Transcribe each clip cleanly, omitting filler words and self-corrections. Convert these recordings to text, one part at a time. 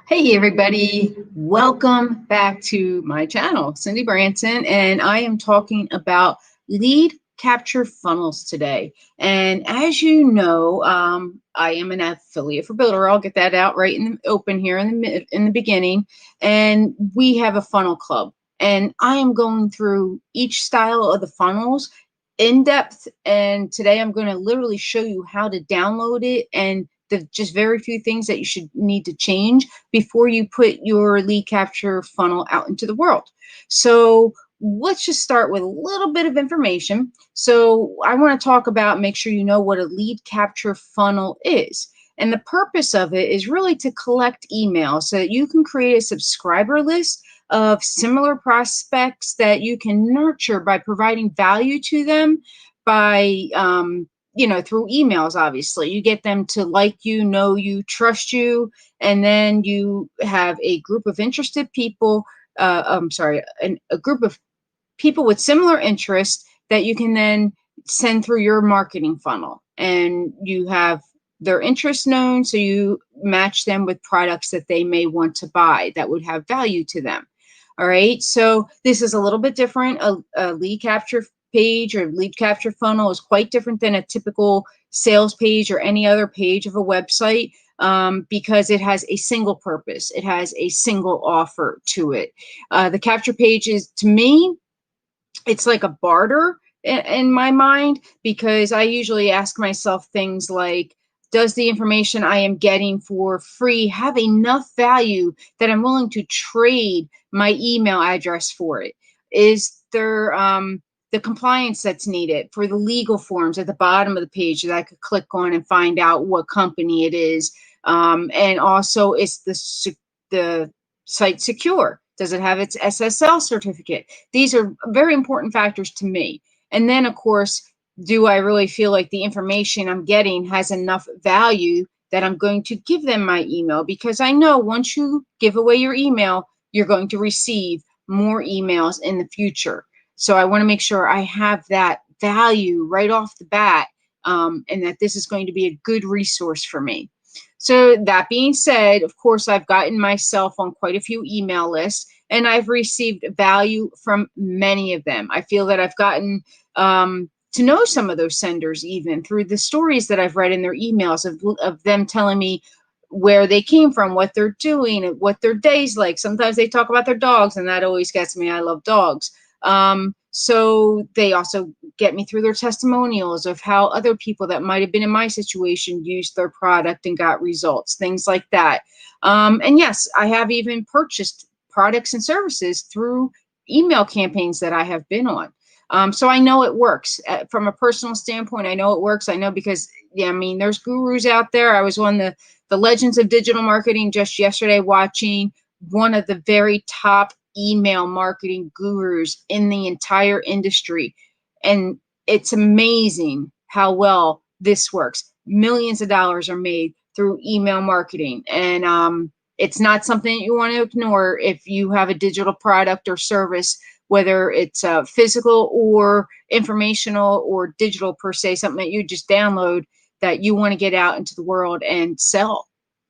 Hey everybody, welcome back to my channel, Cindy Branson, and I am talking about lead capture funnels today. And as you know, I am an affiliate for Builderall. I'll get that out right in the open here in the beginning. And we have a funnel club, and I am going through each style of the funnels in depth. And today I'm going to literally show you how to download it and the just very few things that you should need to change before you put your lead capture funnel out into the world. So let's just start with a little bit of information. So I want to talk about, make sure you know what a lead capture funnel is. And the purpose of it is really to collect emails so that you can create a subscriber list of similar prospects that you can nurture by providing value to them by through emails. Obviously you get them to like you, know you, trust you, and then you have a group of interested people, a group of people with similar interests that you can then send through your marketing funnel, and you have their interests known, so you match them with products that they may want to buy that would have value to them. All right, so this is a little bit different. A lead capture page or lead capture funnel is quite different than a typical sales page or any other page of a website, because it has a single purpose. It has a single offer to it. The capture page is, to me, it's like a barter in my mind, because I usually ask myself things like, does the information I am getting for free have enough value that I'm willing to trade my email address for it? Is there the compliance that's needed for the legal forms at the bottom of the page that I could click on and find out what company it is? And also, is the site secure? Does it have its SSL certificate? These are very important factors to me. And then, of course, do I really feel like the information I'm getting has enough value that I'm going to give them my email? Because I know once you give away your email, you're going to receive more emails in the future. So I want to make sure I have that value right off the bat, and that this is going to be a good resource for me. So that being said, of course, I've gotten myself on quite a few email lists, and I've received value from many of them. I feel that I've gotten to know some of those senders even through the stories that I've read in their emails of them telling me where they came from, what they're doing, and what their day's like. Sometimes they talk about their dogs, and that always gets me. I love dogs. So they also get me through their testimonials of how other people that might have been in my situation used their product and got results, things like that. And yes, I have even purchased products and services through email campaigns that I have been on. So I know it works. From a personal standpoint, I know it works. I know because, yeah, I mean, there's gurus out there. I was on the Legends of Digital Marketing just yesterday, watching one of the very top email marketing gurus in the entire industry. And it's amazing how well this works. Millions of dollars are made through email marketing. And it's not something you want to ignore if you have a digital product or service, whether it's physical or informational or digital per se, something that you just download that you want to get out into the world and sell.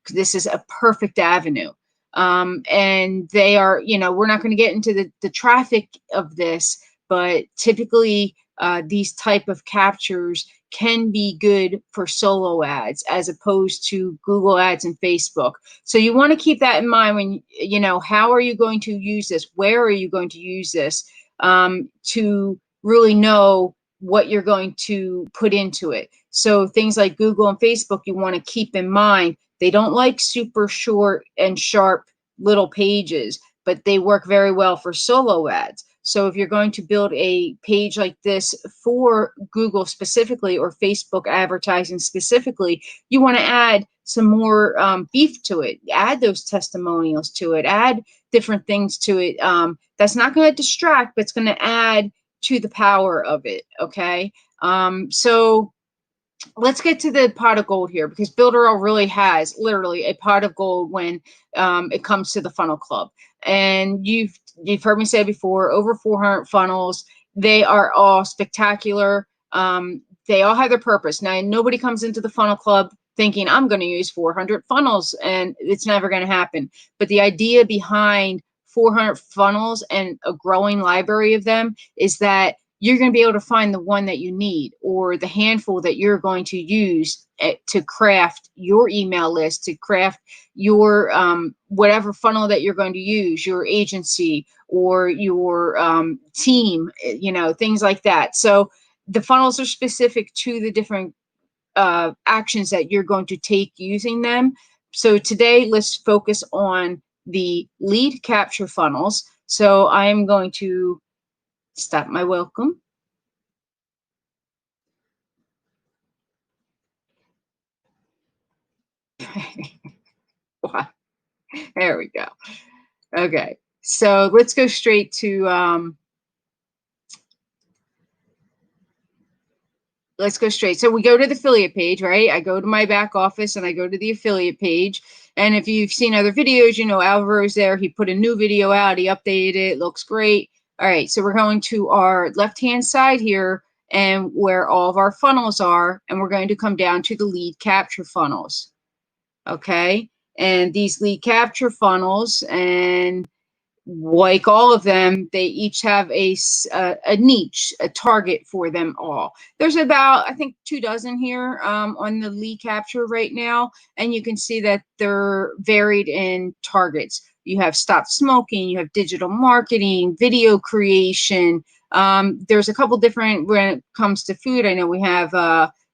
This is a perfect avenue. And they are, we're not going to get into the traffic of this, but typically these type of captures can be good for solo ads as opposed to Google ads and Facebook. So you want to keep that in mind when, how are you going to use this? Where are you going to use this, to really know what you're going to put into it? So things like Google and Facebook, you want to keep in mind. They don't like super short and sharp little pages, but they work very well for solo ads. So if you're going to build a page like this for Google specifically or Facebook advertising specifically, you want to add some more beef to it. Add those testimonials to it. Add different things to it. That's not going to distract, but it's going to add to the power of it. Okay. So let's get to the pot of gold here, because Builderall really has literally a pot of gold when it comes to the funnel club. And you've heard me say before, over 400 funnels. They are all spectacular. They all have their purpose. Now, nobody comes into the funnel club thinking I'm going to use 400 funnels, and it's never going to happen. But the idea behind 400 funnels and a growing library of them is that you're going to be able to find the one that you need, or the handful that you're going to use to craft your email list, to craft your whatever funnel that you're going to use, your agency or your team, things like that. So the funnels are specific to the different actions that you're going to take using them. So today, let's focus on the lead capture funnels. So I am going to stop my welcome. There we go. Okay, so let's go straight to So we go to the affiliate page, right? I go to my back office and I go to the affiliate page. And if you've seen other videos, Alvaro's there. He put a new video out. He updated it. Looks great. All right, so we're going to our left-hand side here and where all of our funnels are, and we're going to come down to the lead capture funnels. Okay, and these lead capture funnels, and like all of them, they each have a niche, a target for them all. There's about, I think, 24 here on the lead capture right now, and you can see that they're varied in targets. You have stop smoking, you have digital marketing, video creation. There's a couple different when it comes to food. I know we have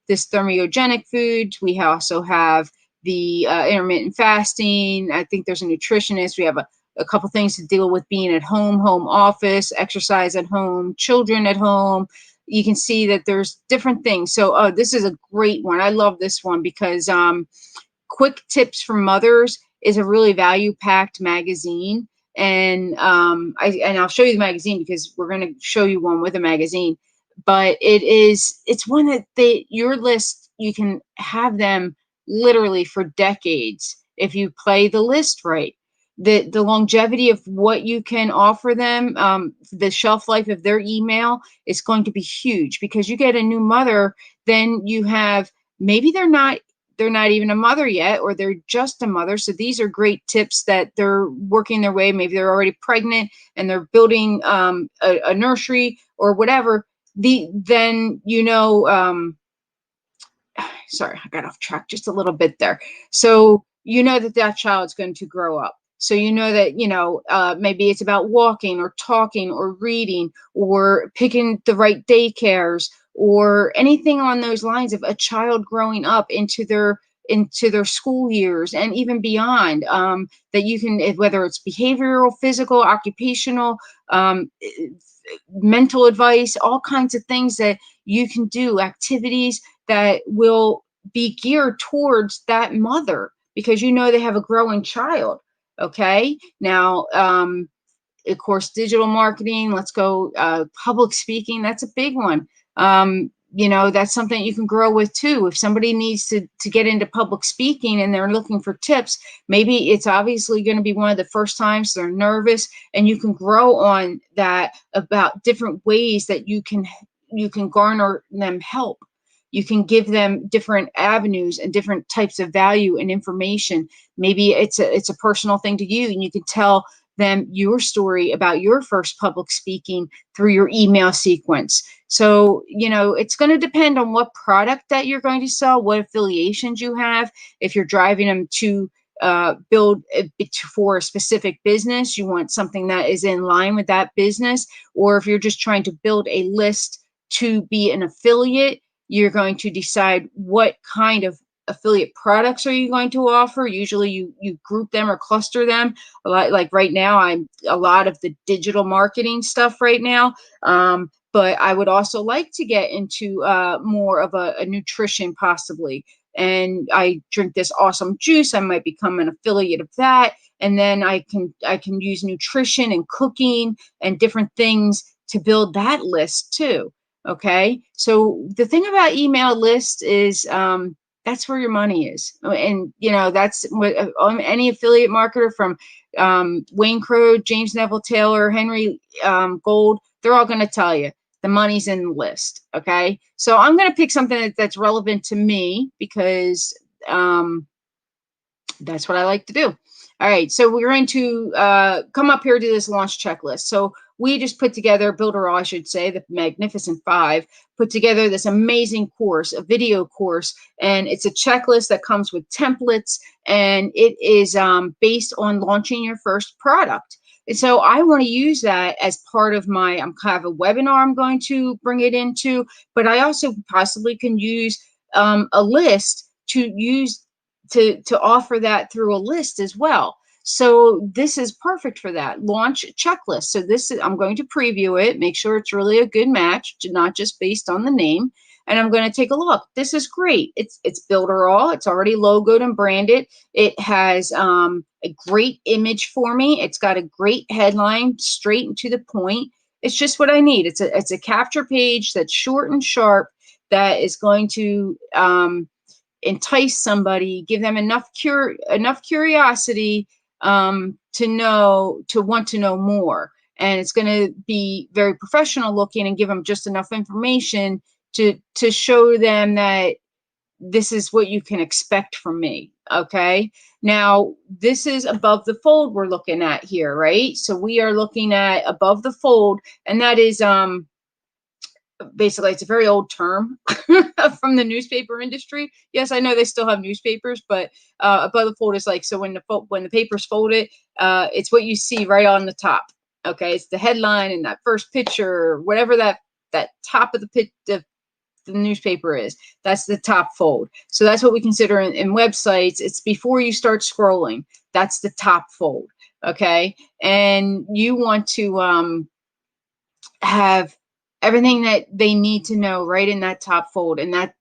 this thermogenic food. We also have the intermittent fasting. I think there's a nutritionist. We have a couple things to deal with being at home, home office, exercise at home, children at home. You can see that there's different things. So this is a great one. I love this one because Quick Tips for Mothers is a really value-packed magazine. And I'll show you the magazine because we're going to show you one with a magazine. But it's one that your list, you can have them literally for decades if you play the list right. The longevity of what you can offer them, the shelf life of their email is going to be huge, because you get a new mother, then you have, maybe they're not even a mother yet, or they're just a mother. So these are great tips that they're working their way. Maybe they're already pregnant and they're building a nursery or whatever. Sorry, I got off track just a little bit there. So that child's going to grow up. So that, maybe it's about walking or talking or reading or picking the right daycares or anything on those lines of a child growing up into their school years and even beyond, that you can, whether it's behavioral, physical, occupational, mental advice, all kinds of things that you can do, activities that will be geared towards that mother, because they have a growing child. Okay, now of course, digital marketing, let's go public speaking, that's a big one. That's something you can grow with too. If somebody needs to get into public speaking and they're looking for tips, maybe it's obviously going to be one of the first times they're nervous, and you can grow on that about different ways that you can garner them help. You can give them different avenues and different types of value and information. Maybe it's a personal thing to you, and you can tell them your story about your first public speaking through your email sequence. So, it's going to depend on what product that you're going to sell, what affiliations you have. If you're driving them to build for a specific business, you want something that is in line with that business. Or if you're just trying to build a list to be an affiliate, you're going to decide what kind of affiliate products are you going to offer. Usually you group them or cluster them. A lot, like right now, I'm a lot of the digital marketing stuff right now. But I would also like to get into more of a nutrition possibly. And I drink this awesome juice. I might become an affiliate of that. And then I can use nutrition and cooking and different things to build that list too. Okay, so the thing about email lists is that's where your money is. And that's what any affiliate marketer from Wayne Crow, James Neville Taylor, Henry Gold, they're all going to tell you the money's in the list. Okay, so I'm going to pick something that's relevant to me, because that's what I like to do. All right, so we're going to come up here to this launch checklist. So we just put together, Builderall, I should say, the Magnificent Five, put together this amazing course, a video course, and it's a checklist that comes with templates, and it is based on launching your first product. And so I want to use that as part of my, I'm kind of a webinar I'm going to bring it into, but I also possibly can use a list to use to offer that through a list as well. So this is perfect for that launch checklist. So this is, I'm going to preview it, make sure it's really a good match, not just based on the name. And I'm going to take a look. This is great. It's Builderall. It's already logoed and branded. It has a great image for me. It's got a great headline, straight and to the point. It's just what I need. It's a capture page that's short and sharp, that is going to entice somebody, give them enough curiosity to want to know more. And it's going to be very professional looking and give them just enough information to show them that this is what you can expect from me. Okay. Now, this is above the fold we're looking at here, right? So we are looking at above the fold, and that is basically, it's a very old term from the newspaper industry. Yes, I know they still have newspapers, but above the fold is like, so when the paper's folded, it's what you see right on the top. Okay, it's the headline and that first picture, whatever that top of the newspaper is. That's the top fold. So that's what we consider in websites. It's before you start scrolling. That's the top fold. Okay, and you want to have everything that they need to know right in that top fold, and that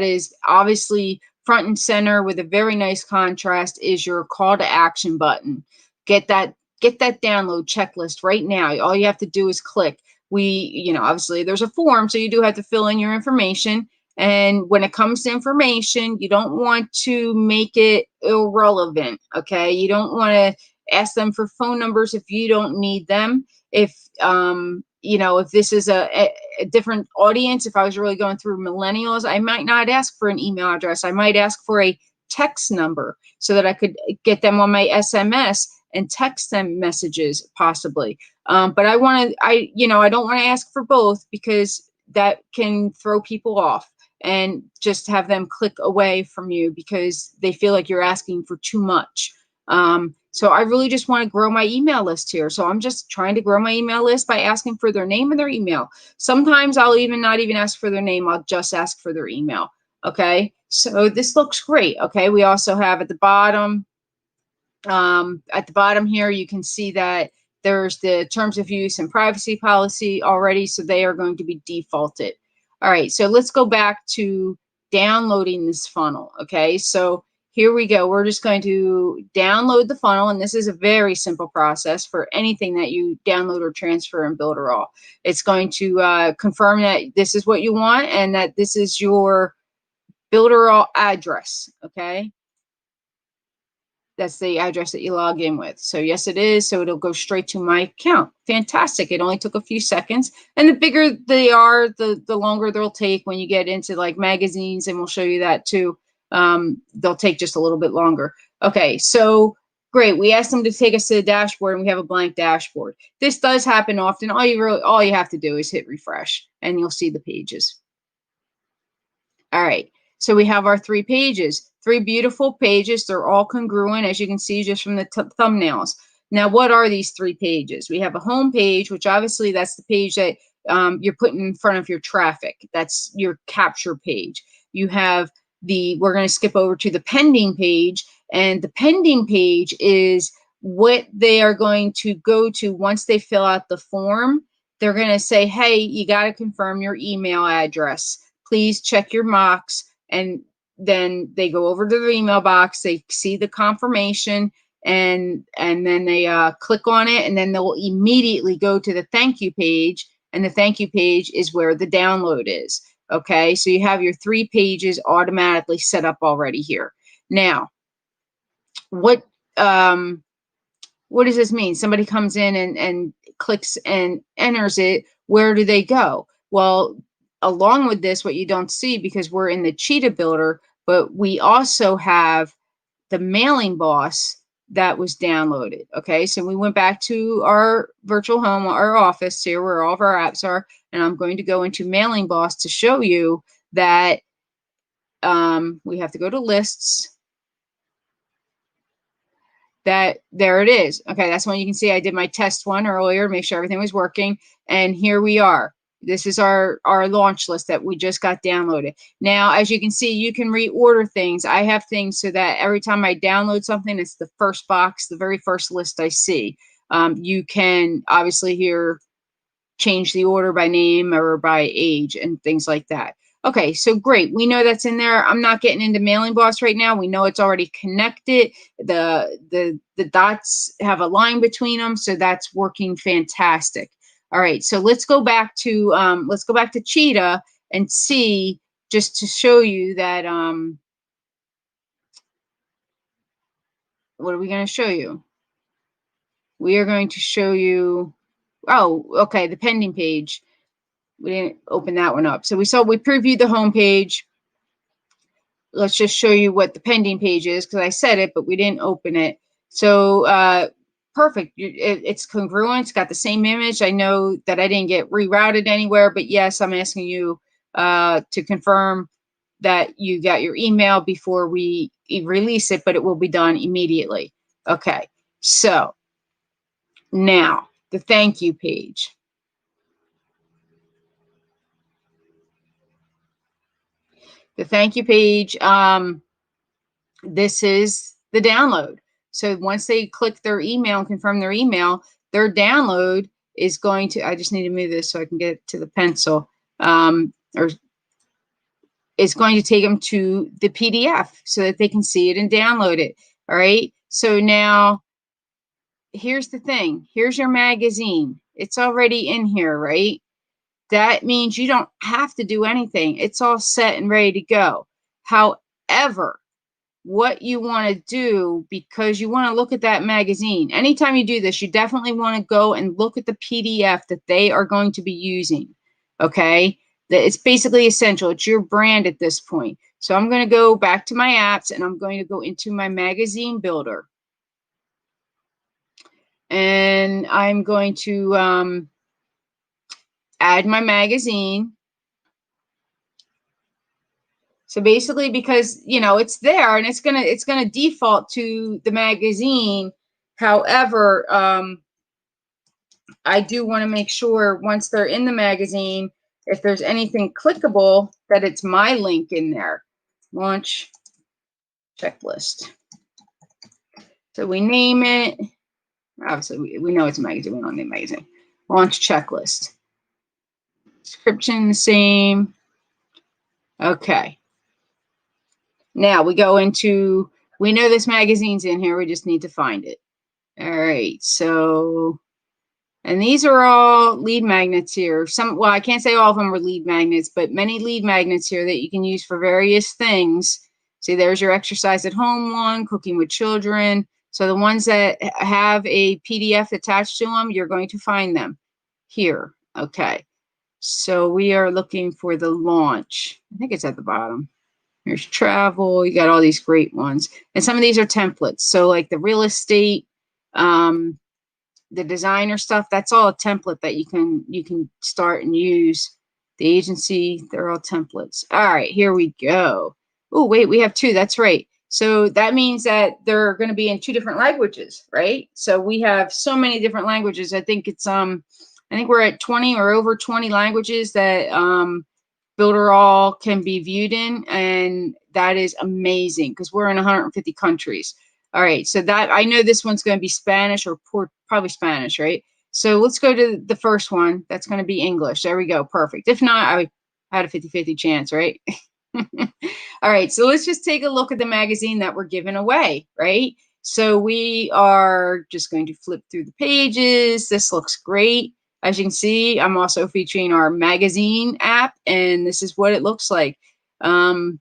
is obviously front and center with a very nice contrast is your call to action button. Get that download checklist right now. All you have to do is click. Obviously there's a form, so you do have to fill in your information. And when it comes to information, you don't want to make it irrelevant. Okay, you don't want to ask them for phone numbers if you don't need them. If if this is a different audience, if I was really going through millennials, I might not ask for an email address. I might ask for a text number so that I could get them on my SMS and text them messages possibly. But I don't want to ask for both, because that can throw people off and just have them click away from you because they feel like you're asking for too much. So I really just want to grow my email list here. So I'm just trying to grow my email list by asking for their name and their email. Sometimes I'll not even ask for their name. I'll just ask for their email. Okay. So this looks great. Okay. We also have at the bottom here, you can see that there's the terms of use and privacy policy already. So they are going to be defaulted. All right. So let's go back to downloading this funnel. Okay. So here we go. We're just going to download the funnel, and this is a very simple process for anything that you download or transfer in Builderall. It's going to confirm that this is what you want and that this is your Builderall address, okay? That's the address that you log in with. So yes, it is. So it'll go straight to my account. Fantastic. It only took a few seconds. And the bigger they are, the longer they'll take when you get into like magazines, and we'll show you that too. They'll take just a little bit longer. Okay, so great. We asked them to take us to the dashboard, and we have a blank dashboard. This does happen often. All you have to do is hit refresh, and you'll see the pages. All right, so we have our 3 pages, 3 beautiful pages. They're all congruent, as you can see just from the thumbnails. Now, what are these 3 pages? We have a home page, which obviously that's the page that you're putting in front of your traffic. That's your capture page. You have we're going to skip over to the pending page, and the pending page is what they are going to go to once they fill out the form. They're going to say, hey, you got to confirm your email address. Please check your box. And then they go over to the email box, they see the confirmation, and then they click on it, and then they'll immediately go to the thank you page, and the thank you page is where the download is. Okay, so you have your 3 pages automatically set up already here. Now, what does this mean? Somebody comes in and clicks and enters it. Where do they go? Well, along with this, what you don't see, because we're in the Cheetah Builder, but we also have the Mailing Boss that was downloaded. Okay, so we went back to our virtual home, our office here where all of our apps are, and I'm going to go into Mailing Boss to show you that we have to go to lists. That there it is. Okay, that's when you can see I did my test one earlier, make sure everything was working, and here we are. This is our launch list that we just got downloaded. Now, as you can see, you can reorder things. I have things so that every time I download something, it's the first box, the very first list I see. You can obviously here change the order by name or by age and things like that. Okay, so great. We know that's in there. I'm not getting into Mailing Boss right now. We know it's already connected. The dots have a line between them, so that's working fantastic. All right, so let's go back to Cheetah and see, just to show you that what are we going to show you? We are going to show you, oh, okay, the pending page. We didn't open that one up. So we previewed the home page. Let's just show you what the pending page is, because I said it, but we didn't open it. So perfect. It's congruent. It's got the same image. I know that I didn't get rerouted anywhere, but yes, I'm asking you to confirm that you got your email before we release it, but it will be done immediately. Okay, so now the thank you page. The thank you page, this is the download. So once they click their email and confirm their email, their download is going to, I just need to move this so I can get to the pencil, or it's going to take them to the PDF so that they can see it and download it. All right. So now here's the thing. Here's your magazine. It's already in here, right? That means you don't have to do anything. It's all set and ready to go. However, what you want to do, because you want to look at that magazine, anytime you do this, you definitely want to go and look at the PDF that they are going to be using. Okay, it's basically essential. It's your brand at this point. So I'm going to go back to my apps and I'm going to go into my magazine builder, and I'm going to add my magazine. So basically, because it's there and it's gonna default to the magazine. However, I do want to make sure once they're in the magazine, if there's anything clickable, that it's my link in there. Launch checklist. So we name it. Obviously, we know it's a magazine. We don't name magazine. Launch checklist. Description the same. Okay. Now we go into, we know this magazine's in here. We just need to find it. All right. So, and these are all lead magnets here. Well, I can't say all of them are lead magnets, but many lead magnets here that you can use for various things. See, there's your exercise at home one, cooking with children. So the ones that have a PDF attached to them, you're going to find them here. Okay. So we are looking for the launch. I think it's at the bottom. There's travel. You got all these great ones. And some of these are templates. So like the real estate, the designer stuff, that's all a template that you can start and use. The agency, they're all templates. All right, here we go. Oh, wait, we have two. That's right. So that means that they're going to be in 2 different languages, right? So we have so many different languages. I think we're at 20 or over 20 languages that Builderall can be viewed in, and that is amazing because we're in 150 countries. All right, so that I know this one's going to be Spanish or probably Spanish, right? So let's go to the first one. That's going to be English. There we go. Perfect. If not, I had a 50-50 chance, right? All right, so let's just take a look at the magazine that we're giving away, right? So we are just going to flip through the pages. This looks great. As you can see, I'm also featuring our magazine app, and this is what it looks like. You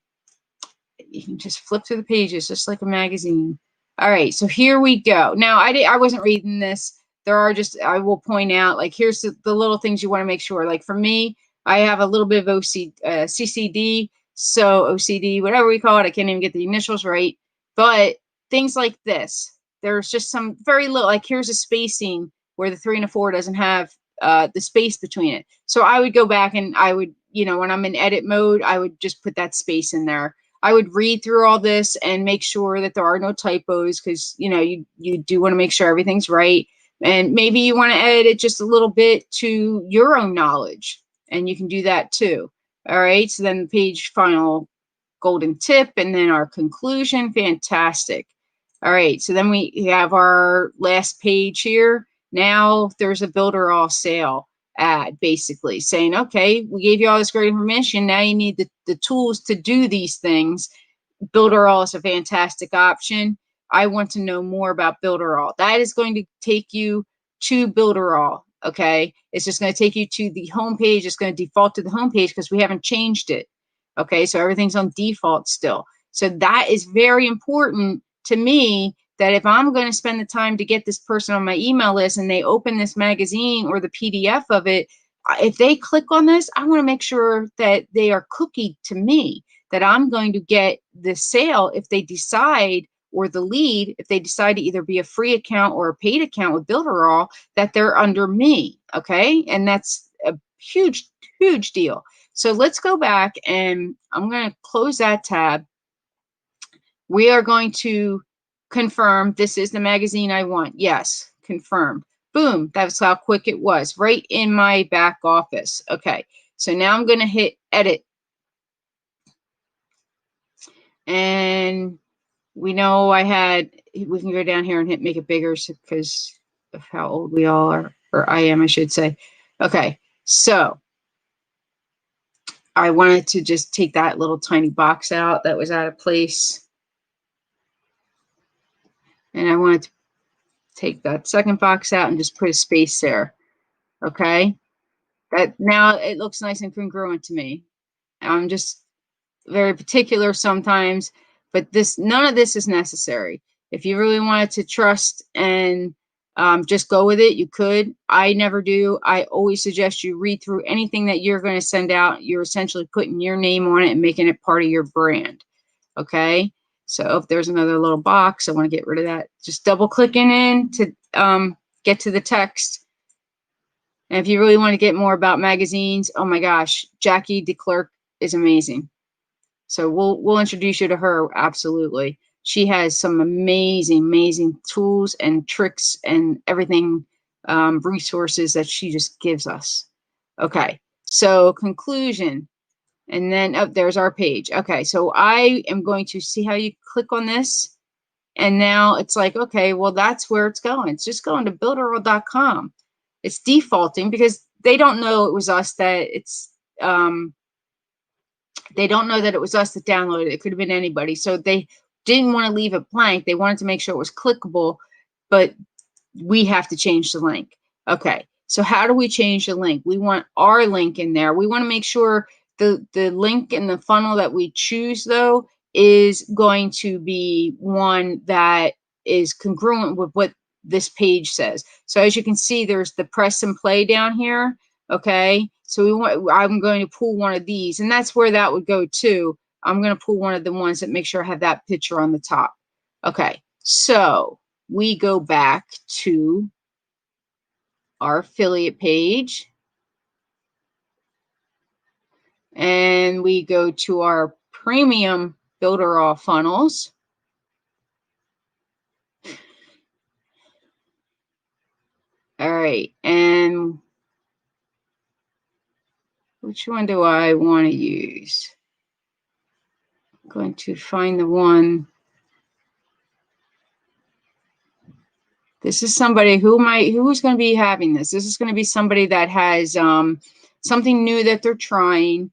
can just flip through the pages just like a magazine. All right, so here we go. Now, I wasn't reading this. There are just, I will point out, like, here's the little things you want to make sure. Like for me, I have a little bit of CCD. So OCD, whatever we call it, I can't even get the initials right. But things like this, there's just some very little, like here's a spacing where the 3 and a 4 doesn't have the space between it. So I would go back and I would, you know, when I'm in edit mode, I would just put that space in there. I would read through all this and make sure that there are no typos, because, you know, you do want to make sure everything's right. And maybe you want to edit it just a little bit to your own knowledge, and you can do that too. All right, so then the page final golden tip, and then our conclusion. Fantastic. All right, so then we have our last page here. Now there's a Builderall sale ad, basically saying, okay, we gave you all this great information. Now you need the tools to do these things. Builderall is a fantastic option. I want to know more about Builderall. That is going to take you to Builderall. Okay, it's just going to take you to the home page. It's going to default to the home page because we haven't changed it. Okay, so everything's on default still. So that is very important to me, that if I'm going to spend the time to get this person on my email list and they open this magazine or the PDF of it, if they click on this, I want to make sure that they are cookied to me, that I'm going to get the sale if they decide, or the lead, if they decide to either be a free account or a paid account with Builderall, that they're under me. Okay, and that's a huge, huge deal. So let's go back, and I'm going to close that tab. We are going to confirm this is the magazine I want. Yes, confirmed. Boom, that's how quick it was, right in my back office. Okay, so now I'm going to hit edit. And we know we can go down here and hit make it bigger because of how old we all are, or I am, I should say. Okay, so I wanted to just take that little tiny box out that was out of place. And I wanted to take that second box out and just put a space there. Okay, that now it looks nice and congruent to me. I'm just very particular sometimes, but none of this is necessary. If you really wanted to trust and just go with it, you could. I never do. I always suggest you read through anything that you're going to send out. You're essentially putting your name on it and making it part of your brand. Okay, so if there's another little box, I want to get rid of that. Just double clicking in to get to the text. And if you really want to get more about magazines, oh my gosh, Jackie DeClercq is amazing. So we'll introduce you to her. Absolutely. She has some amazing tools and tricks and everything, resources that she just gives us. Okay, so conclusion. And then there's our page. Okay, so I am going to see how you click on this. And now it's like, okay, well, that's where it's going. It's just going to builderall.com. It's defaulting because they don't know it was us that they don't know that it was us that downloaded it. It could have been anybody. So they didn't want to leave it blank. They wanted to make sure it was clickable, but we have to change the link. Okay, so how do we change the link? We want our link in there. We want to make sure the link in the funnel that we choose, though, is going to be one that is congruent with what this page says. So as you can see, there's the press and play down here. Okay, so I'm going to pull one of these, and that's where that would go to. I'm going to pull one of the ones that make sure I have that picture on the top. Okay, so we go back to our affiliate page, and we go to our premium Builderall funnels. All right, and which one do I want to use? I'm going to find the one. This is somebody who's going to be having this. This is going to be somebody that has something new that they're trying.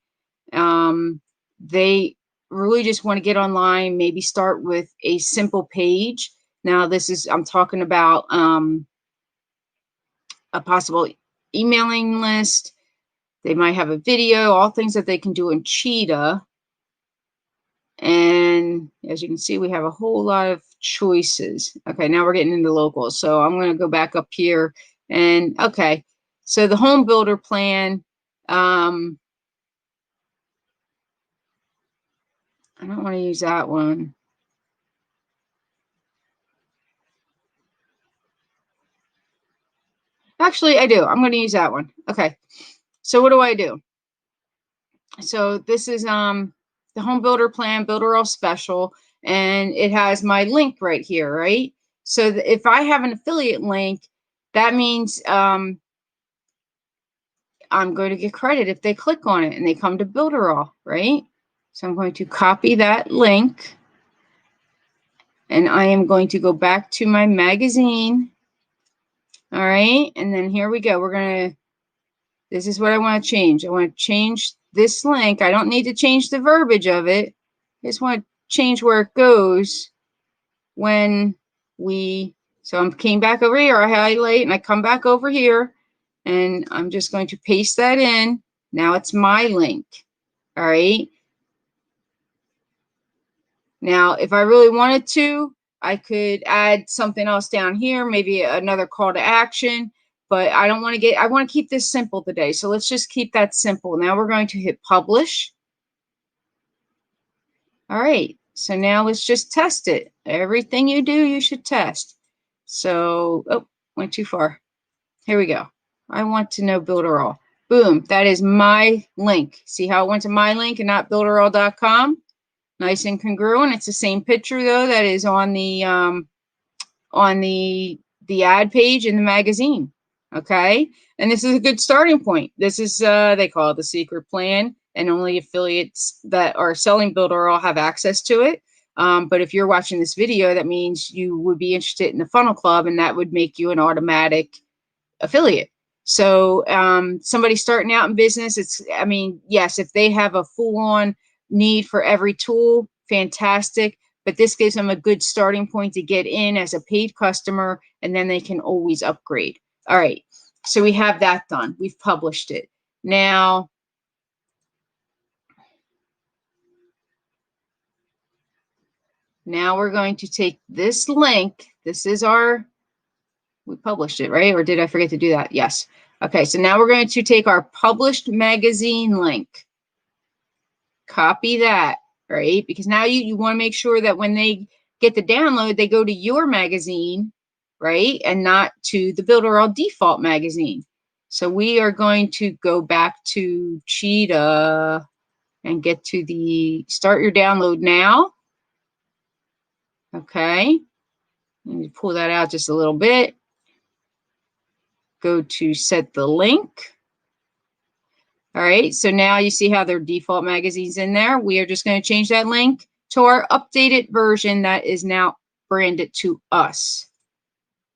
They really just want to get online, maybe start with a simple page. Now, I'm talking about a possible emailing list. They might have a video, all things that they can do in Cheetah. And as you can see, we have a whole lot of choices. Okay, now we're getting into locals. So I'm going to go back up here. And okay, so the home builder plan. I don't want to use that one. Actually, I do. I'm going to use that one. Okay. So what do I do? So this is the home builder plan, Builderall special, and it has my link right here, right? So if I have an affiliate link, that means I'm going to get credit if they click on it and they come to Builderall, right? So I'm going to copy that link, and I am going to go back to my magazine. All right, and then here we go. This is what I want to change. I want to change this link. I don't need to change the verbiage of it. I just want to change where it goes when so I came back over here, I highlight and I come back over here, and I'm just going to paste that in. Now it's my link. All right. Now, if I really wanted to, I could add something else down here, maybe another call to action, but I don't want to I want to keep this simple today. So let's just keep that simple. Now we're going to hit publish. All right. So now let's just test it. Everything you do, you should test. So, oh, went too far. Here we go. I want to know Builderall. Boom. That is my link. See how it went to my link and not builderall.com? Nice and congruent. It's the same picture though that is on the ad page in the magazine. Okay, and this is a good starting point. This is they call it the secret plan, and only affiliates that are selling Builderall have access to it. But if you're watching this video, that means you would be interested in the funnel club, and that would make you an automatic affiliate. So somebody starting out in business, I mean, yes, if they have a full-on need for every tool, fantastic. But this gives them a good starting point to get in as a paid customer, and then they can always upgrade. All right, so we have that done. We've published it. Now we're going to take this link. This is we published it, right? Or did I forget to do that? Yes. Okay, so now we're going to take our published magazine link. Copy that, right? Because now you want to make sure that when they get the download, they go to your magazine, right? And not to the Builderall default magazine. So we are going to go back to Cheetah and get to the start your download now. Okay. Let me pull that out just a little bit. Go to set the link. All right, so now you see how their default magazine's in there. We are just going to change that link to our updated version that is now branded to us.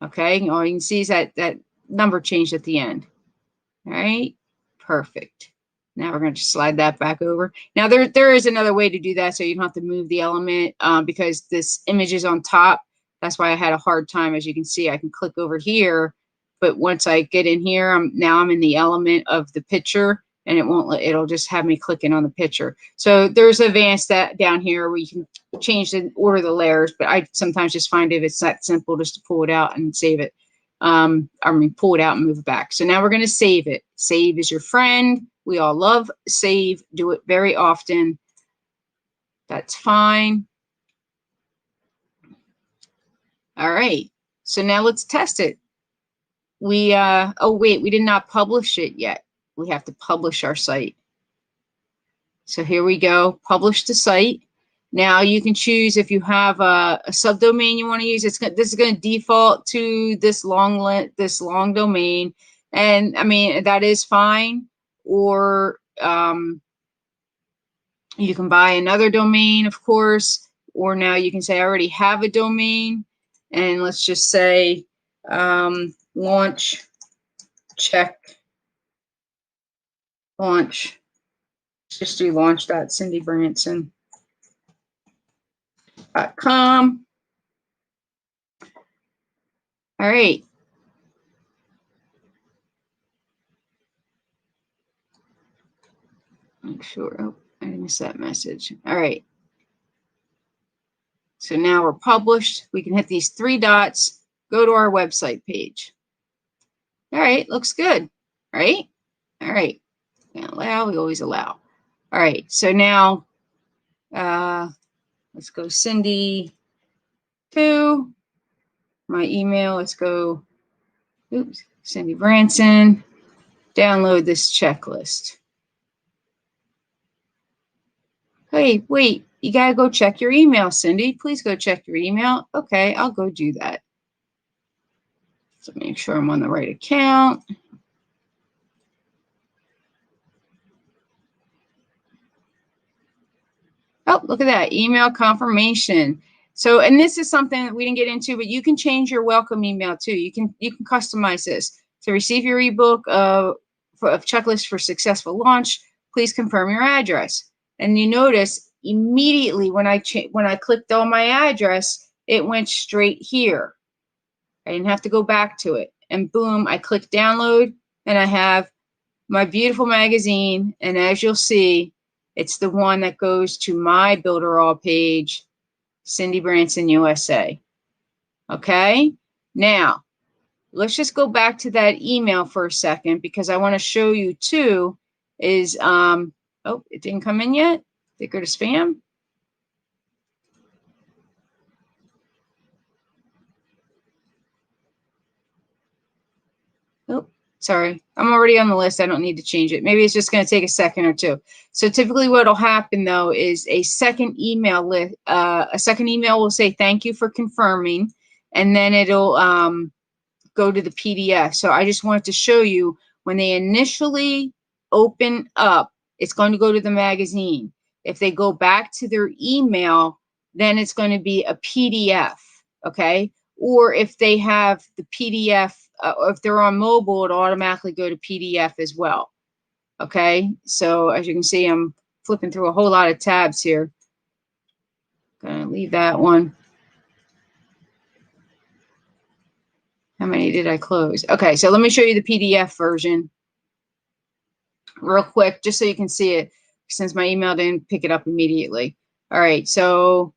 Okay, all you can see is that number changed at the end. All right, perfect. Now we're going to slide that back over. Now there is another way to do that, so you don't have to move the element because this image is on top. That's why I had a hard time. As you can see, I can click over here, but once I get in here, I'm in the element of the picture, and it won't it'll just have me clicking on the picture. So there's advanced that down here where you can change the order of the layers, but I sometimes just find if it's that simple just to pull it out and save it. Pull it out and move it back. So now we're going to save it. Save is your friend. We all love save. Do it very often. That's fine. All right. So now let's test it. Oh wait, we did not publish it yet. We have to publish our site. So here we go. Publish the site. Now you can choose if you have a subdomain you want to use. This is going to default to this long domain, and I mean that is fine. Or you can buy another domain, of course. Or now you can say I already have a domain, and let's just say launch check launch. Let's just do launch.cindybranson.com. All right. Make sure. Oh, I missed that message. All right. So now we're published. We can hit these three dots, go to our website page. All right. Looks good. Right? All right. Allow. We always allow. All right. So now Let's go Cindy 2. My email, let's go, oops, Cindy Branson. Download this checklist. Hey, wait, you got to go check your email, Cindy. Please go check your email. Okay, I'll go do that. So make sure I'm on the right account. Oh, look at that, email confirmation. So, and this is something that we didn't get into, but you can change your welcome email too. You can customize this. To receive your ebook of checklist for successful launch, please confirm your address. And you notice immediately when I clicked on my address, it went straight here. I didn't have to go back to it. And boom, I click download and I have my beautiful magazine. And as you'll see, it's the one that goes to my Builderall page, Cindy Branson, USA. Okay, now let's just go back to that email for a second because I want to show you too is, oh, it didn't come in yet. Did it go to spam? Oh, sorry. I'm already on the list. I don't need to change it. Maybe it's just going to take a second or two. So typically what will happen though is a second email will say thank you for confirming, and then it'll go to the PDF. So I just wanted to show you when they initially open up, it's going to go to the magazine. If they go back to their email, then it's going to be a PDF, okay? Or if they have the PDF, or if they're on mobile, it'll automatically go to PDF as well, okay? So as you can see, I'm flipping through a whole lot of tabs here. Gonna leave that one. How many did I close? Okay, so let me show you the PDF version real quick, just so you can see it, since my email didn't pick it up immediately. All right, so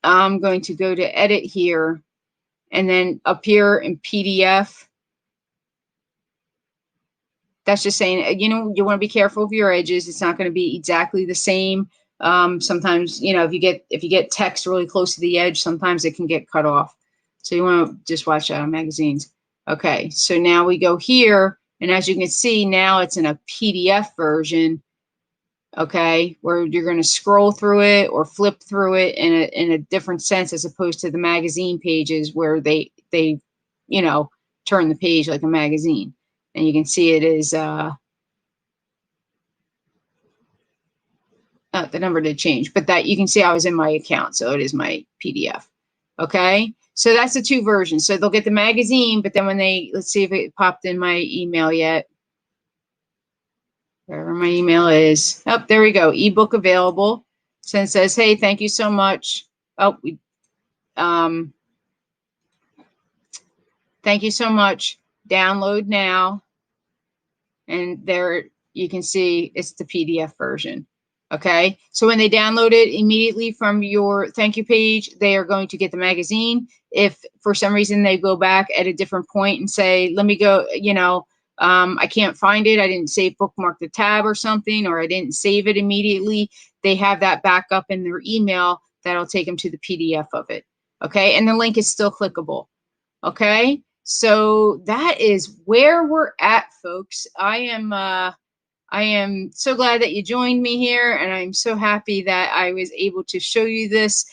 I'm going to go to edit here, and then up here in PDF, that's just saying, you know, you want to be careful of your edges. It's not going to be exactly the same. Sometimes, you know, if you get text really close to the edge, sometimes it can get cut off. So you want to just watch that on magazines. Okay, so now we go here, and as you can see, now it's in a PDF version, okay, where you're going to scroll through it or flip through it in a different sense, as opposed to the magazine pages where they you know, turn the page like a magazine. And you can see it is the number did change, but that you can see I was in my account, so it is my PDF. Okay, so that's the two versions. So they'll get the magazine, but then when they, let's see if it popped in my email yet. Wherever my email is. Oh, there we go. Ebook available. So it says, hey, thank you so much. Oh, thank you so much. Download now. And there you can see it's the PDF version. Okay, so when they download it immediately from your thank you page, they are going to get the magazine. If for some reason they go back at a different point and say, let me go, you know, I can't find it, I didn't save bookmark the tab or something, or I didn't save it immediately, they have that backup in their email that'll take them to the PDF of it. Okay, and the link is still clickable. Okay, so that is where we're at, folks. I am so glad that you joined me here, and I'm so happy that I was able to show you this.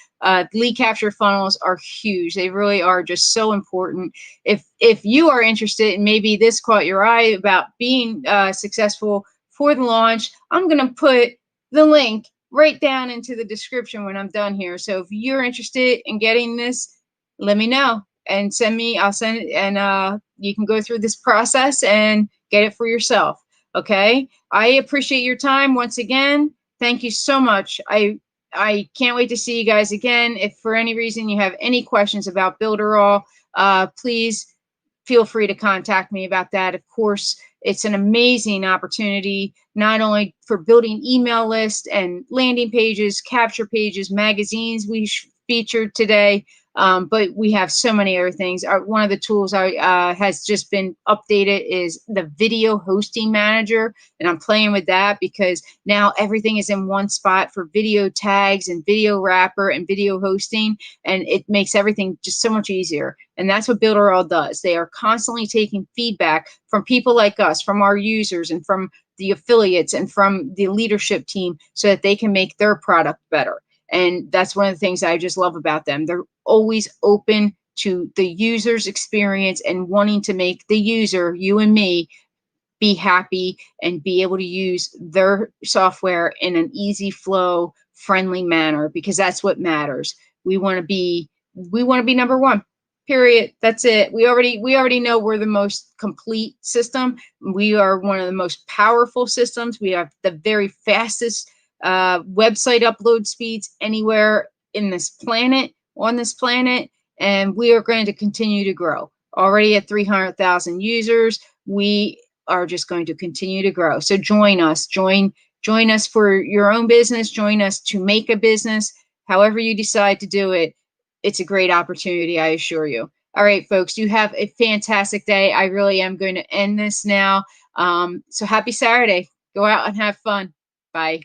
Lead capture funnels are huge. They really are just so important. If you are interested, and maybe this caught your eye about being successful for the launch, I'm going to put the link right down into the description when I'm done here. So if you're interested in getting this, let me know and send me. I'll send it, and you can go through this process and get it for yourself. Okay, I appreciate your time once again. Thank you so much. I can't wait to see you guys again. If for any reason you have any questions about Builderall, please feel free to contact me about that. Of course, it's an amazing opportunity, not only for building email lists and landing pages, capture pages, magazines we featured today, But we have so many other things. One of the tools I has just been updated is the video hosting manager, and I'm playing with that because now everything is in one spot for video tags and video wrapper and video hosting, and it makes everything just so much easier. And that's what Builderall does. They are constantly taking feedback from people like us, from our users, and from the affiliates, and from the leadership team, so that they can make their product better. And that's one of the things I just love about them. They're always open to the user's experience and wanting to make the user, you and me, be happy and be able to use their software in an easy flow, friendly manner, because that's what matters. We want to be number one. Period. That's it. We already know we're the most complete system. We are one of the most powerful systems. We have the very fastest website upload speeds anywhere in this planet, on this planet, and we are going to continue to grow. Already at 300,000 users, we are just going to continue to grow. So join us, join us for your own business, join us to make a business. However you decide to do it, it's a great opportunity, I assure you. All right, folks, you have a fantastic day. I really am going to end this now. So happy Saturday. Go out and have fun. Bye.